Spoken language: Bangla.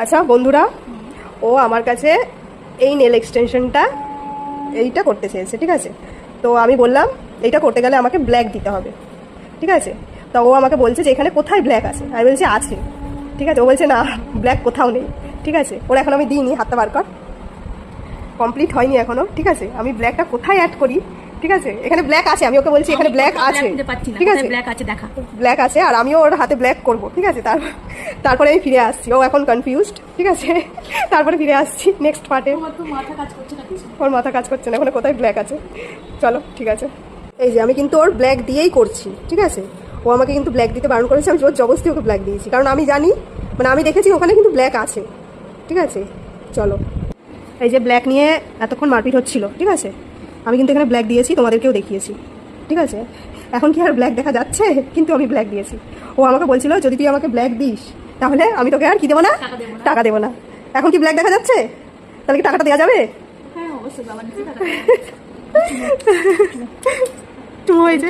আচ্ছা বন্ধুরা, ও আমার কাছে এই নেল এক্সটেনশনটা এইটা করতে চেয়েছে, ঠিক আছে। তো আমি বললাম এইটা করতে গেলে আমাকে ব্ল্যাক দিতে হবে, ঠিক আছে। তো ও আমাকে বলছে যে এখানে কোথায় ব্ল্যাক আছে, আমি বলছি আছে, ঠিক আছে। ও বলছে না, ব্ল্যাক কোথাও নেই, ঠিক আছে। ওর এখন আমি দিইনি, হাতটা বার কর, কমপ্লিট হয়নি এখনো, ঠিক আছে। আমি ব্ল্যাকটা কোথায় অ্যাড করি, ঠিক আছে। এখানে ব্ল্যাক আছে, আমি ওকে বলছি এখানে ব্ল্যাক আছে, ঠিক আছে, ব্ল্যাক আছে, আর আমিও ওর হাতে ব্ল্যাক করবো, ঠিক আছে। তারপরে আমি ফিরে আসছি, ও এখন কনফিউজড, ঠিক আছে। তারপরে ফিরে আসছি নেক্সট পার্টে। ওর মাথা কাজ করছে না, ওখানে কোথায় ব্ল্যাক আছে। চলো, ঠিক আছে। এই যে আমি কিন্তু ওর ব্ল্যাক দিয়েই করছি, ঠিক আছে। ও আমাকে কিন্তু ব্ল্যাক দিতে বারণ করেছে, আমি জোর জবরদস্তি ওকে ব্ল্যাক দিয়েছি, কারণ আমি জানি, মানে আমি দেখেছি ওখানে কিন্তু ব্ল্যাক আছে, ঠিক আছে। চলো, এই যে ব্ল্যাক নিয়ে এতক্ষণ মারপিট হচ্ছিল, ঠিক আছে। আমি কিন্তু এখানে ব্ল্যাক দিয়েছি, তোমাদেরকেও দেখিয়েছি, ঠিক আছে। এখন কি আর ব্ল্যাক দেখা যাচ্ছে? কিন্তু আমি ব্ল্যাক দিয়েছি। ও আমাকে বলছিল যদি তুই আমাকে ব্ল্যাক দিস তাহলে আমি তোকে আর কি দেবো না, টাকা দেবো না। এখন কি ব্ল্যাক দেখা যাচ্ছে? তাহলে কি টাকাটা দেওয়া যাবে? হ্যাঁ অবশ্যই বাবা, হয়েছে